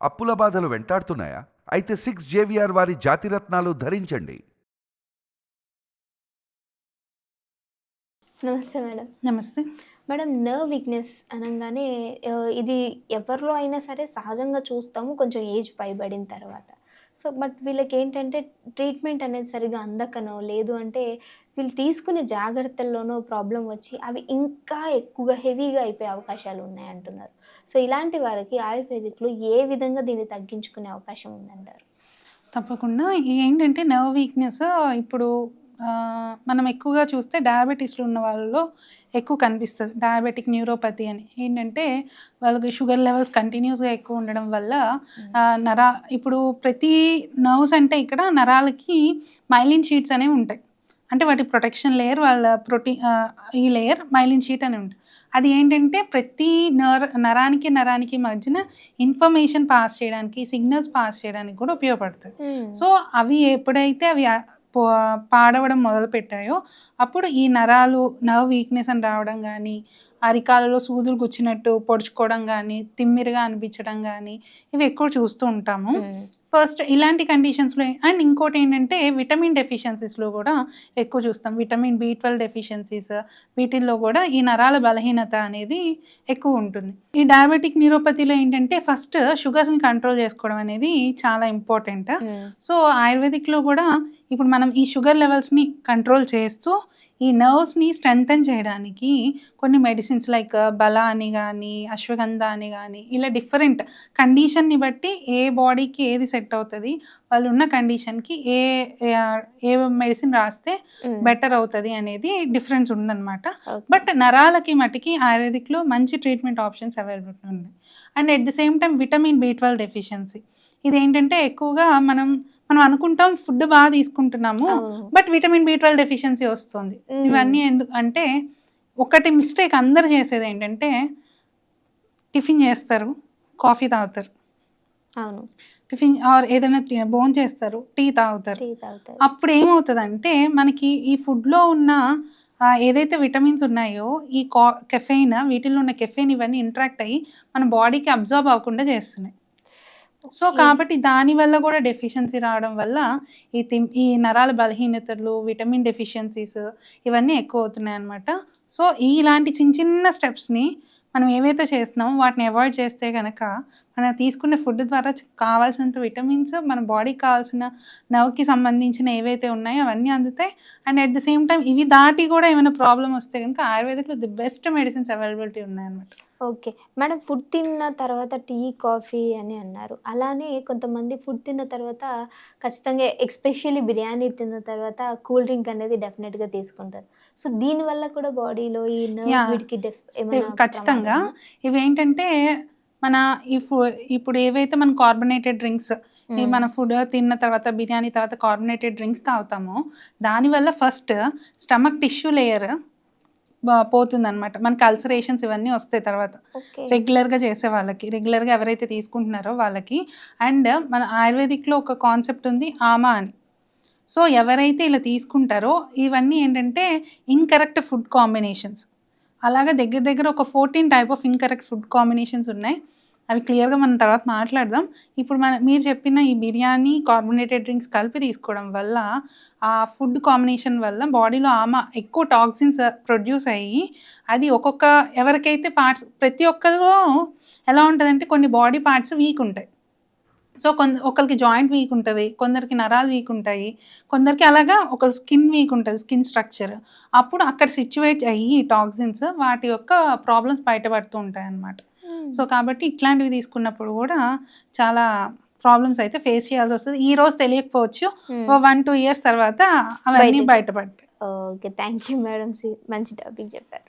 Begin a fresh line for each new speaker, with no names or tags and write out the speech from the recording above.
అప్పుల బాధలు వెంటాడుతున్నాయా? అయితే 6 జేవిఆర్ వారి జాతిరత్నాలు ధరించండి.
నమస్తే మేడం.
నమస్తే.
మేడం, నర్వ్ వీక్‌నెస్ అనంగానే ఇది ఎవరిలో అయినా సరే సహజంగా చూస్తాము కొంచెం ఏజ్ పైబడిన తర్వాత. సో, బట్ వీళ్ళకేంటంటే ట్రీట్మెంట్ అనేది సరిగ్గా అందకనో, లేదు అంటే వీళ్ళు తీసుకునే జాగ్రత్తల్లోనో ప్రాబ్లమ్ వచ్చి అవి ఇంకా ఎక్కువగా హెవీగా అయిపోయే అవకాశాలు ఉన్నాయంటున్నారు. సో, ఇలాంటి వారికి ఆయుర్వేదిక్‌లో ఏ విధంగా దీన్ని తగ్గించుకునే అవకాశం ఉందంటారు?
తప్పకుండా. ఏంటంటే నర్వ్ వీక్‌నెస్ ఇప్పుడు మనం ఎక్కువగా చూస్తే డయాబెటీస్‌లో ఉన్న వాళ్ళలో ఎక్కువ కనిపిస్తది. డయాబెటిక్ న్యూరోపతి అని. ఏంటంటే వాళ్ళకి షుగర్ లెవెల్స్ కంటిన్యూస్‌గా ఎక్కువ ఉండడం వల్ల ఇప్పుడు ప్రతి నర్వ్స్ అంటే ఇక్కడ నరాలకి మైలిన్ షీట్స్ అనేవి ఉంటాయి. అంటే వాటి ప్రొటెక్షన్ లేయర్ వాళ్ళ ఈ లేయర్ మైలిన్ షీట్ అని ఉంటుంది. అది ఏంటంటే ప్రతి నరానికి మధ్యన ఇన్ఫర్మేషన్ పాస్ చేయడానికి, సిగ్నల్స్ పాస్ చేయడానికి కూడా ఉపయోగపడుతుంది. సో అవి ఎప్పుడైతే అవి పాడవడం మొదలుపెట్టాయో అప్పుడు ఈ నర్వ్ వీక్నెస్ అని రావడం కానీ, అరికాలలో సూదులు గుచ్చినట్టు పొడుచుకోవడం కానీ, తిమ్మిరిగా అనిపించడం కానీ ఇవి ఎక్కువ చూస్తూ ఉంటాము. ఫస్ట్ ఇలాంటి కండిషన్స్లో అండ్ ఇంకోటి ఏంటంటే విటమిన్ డెఫిషియన్సీస్లో కూడా ఎక్కువ చూస్తాం. విటమిన్ B12 డెఫిషియన్సీస్ వీటిల్లో కూడా ఈ నరాల బలహీనత అనేది ఎక్కువ ఉంటుంది. ఈ డయాబెటిక్ న్యూరోపతిలో ఏంటంటే ఫస్ట్ షుగర్స్ని కంట్రోల్ చేసుకోవడం అనేది చాలా ఇంపార్టెంట్. సో ఆయుర్వేదిక్లో కూడా ఇప్పుడు మనం ఈ షుగర్ లెవెల్స్ని కంట్రోల్ చేస్తూ ఈ నర్వ్స్ని స్ట్రెంగ్తన్ చేయడానికి కొన్ని మెడిసిన్స్ లైక్ బలా అని కానీ, అశ్వగంధ అని కానీ ఇలా డిఫరెంట్ కండిషన్ని బట్టి ఏ బాడీకి ఏది సెట్ అవుతుంది, వాళ్ళు ఉన్న కండిషన్కి ఏ ఏ మెడిసిన్ రాస్తే బెటర్ అవుతుంది అనేది డిఫరెన్స్ ఉందన్నమాట. బట్ నరాలకి మటుకి ఆయుర్వేదిక్లో మంచి ట్రీట్మెంట్ ఆప్షన్స్ అవైలబుల్ ఉన్నాయి. And at the same time vitamin B12 deficiency ఇదేంటంటే ఎక్కువగా మనం అనుకుంటాం ఫుడ్ బాగా తీసుకుంటున్నాము, బట్ విటమిన్ B12 డెఫిషియన్సీ వస్తుంది. ఇవన్నీ ఎందుకు అంటే ఒకటి మిస్టేక్ అందరు చేసేది ఏంటంటే టిఫిన్ చేస్తారు, కాఫీ తాగుతారు, టిఫిన్ ఆర్ ఏదైనా భోజనం చేస్తారు, టీ తాగుతారు. అప్పుడు ఏమవుతుందంటే మనకి ఈ ఫుడ్లో ఉన్న ఏదైతే విటమిన్స్ ఉన్నాయో ఈ కెఫెయిన్, వీటిల్లో ఉన్న కెఫెయిన్ ఇవన్నీ ఇంటరాక్ట్ అయ్యి మన బాడీకి అబ్జార్బ్ అవ్వకుండా చేస్తున్నాయి. సో కాబట్టి దానివల్ల కూడా డెఫిషియన్సీ రావడం వల్ల ఈ నరాల బలహీనతలు, విటమిన్ డెఫిషియన్సీస్ ఇవన్నీ ఎక్కువ అవుతున్నాయి అన్నమాట. సో ఇలాంటి చిన్న చిన్న స్టెప్స్ని మనం ఏవైతే చేస్తున్నామో వాటిని అవాయిడ్ చేస్తే కనుక మనం తీసుకునే ఫుడ్ ద్వారా కావాల్సినంత విటమిన్స్, మన బాడీకి కావాల్సిన నర్వ్కి సంబంధించిన ఏవైతే ఉన్నాయో అవన్నీ అందుతాయి. And at the same time ఇవి దాటి కూడా ఏమైనా ప్రాబ్లం వస్తే కనుక ఆయుర్వేదిక్లో ది బెస్ట్ మెడిసిన్స్ అవైలబిలిటీ ఉన్నాయన్నమాట.
ఓకే మేడం, ఫుడ్ తిన్న తర్వాత టీ, కాఫీ అని అన్నారు. అలానే కొంతమంది ఫుడ్ తిన్న తర్వాత ఖచ్చితంగా ఎస్పెషల్లీ బిర్యానీ తిన్న తర్వాత కూల్ డ్రింక్ అనేది డెఫినెట్గా తీసుకుంటారు. సో దీనివల్ల కూడా బాడీలో ఈ నర్వ్స్ వీటికి ఏమైనా
ఖచ్చితంగా ఇవేంటంటే మన ఇప్పుడు ఏవైతే మన కార్బొనేటెడ్ డ్రింక్స్ మన ఫుడ్ తిన్న తర్వాత బిర్యానీ తర్వాత కార్బొనేటెడ్ డ్రింక్స్ తాగుతామో దానివల్ల ఫస్ట్ స్టమక్ టిష్యూ లేయర్ పోతుందన్నమాట. మనకి అల్సరేషన్స్ ఇవన్నీ వస్తాయి తర్వాత రెగ్యులర్గా చేసే వాళ్ళకి, రెగ్యులర్గా ఎవరైతే తీసుకుంటున్నారో వాళ్ళకి. అండ్ మన ఆయుర్వేదిక్లో ఒక కాన్సెప్ట్ ఉంది ఆమా అని. సో ఎవరైతే ఇలా తీసుకుంటారో ఇవన్నీ ఏంటంటే ఇన్కరెక్ట్ ఫుడ్ కాంబినేషన్స్. అలాగా దగ్గర ఒక 14 type of incorrect food combinations ఉన్నాయి. అవి క్లియర్గా మనం తర్వాత మాట్లాడదాం. ఇప్పుడు మీరు చెప్పిన ఈ బిర్యానీ, కార్బొనేటెడ్ డ్రింక్స్ కలిపి తీసుకోవడం వల్ల ఆ ఫుడ్ కాంబినేషన్ వల్ల బాడీలో ఎక్కువ టాక్సిన్స్ ప్రొడ్యూస్ అయ్యి అది ఎవరికైతే పార్ట్స్ ప్రతి ఒక్కరిలో ఎలా ఉంటుందంటే కొన్ని బాడీ పార్ట్స్ వీక్ ఉంటాయి. సో ఒకరికి జాయింట్ వీక్ ఉంటుంది, కొందరికి నరాలు వీక్ ఉంటాయి, కొందరికి అలాగా ఒక స్కిన్ వీక్ ఉంటుంది, స్కిన్ స్ట్రక్చర్. అప్పుడు అక్కడ సిచ్యువేట్ అయ్యి టాక్సిన్స్ వాటి యొక్క ప్రాబ్లమ్స్ బయటపడుతూ ఉంటాయి అన్నమాట. సో కాబట్టి ఇట్లాంటివి తీసుకున్నప్పుడు కూడా చాలా ప్రాబ్లమ్స్ అయితే ఫేస్ చేయాల్సి వస్తుంది. ఈ రోజు తెలియకపోవచ్చు, 1-2 ఇయర్స్ తర్వాత అవన్నీ బయటపడతాయి.
ఓకే, థ్యాంక్ యూ మేడం, మంచి టాపిక్ చెప్పారు.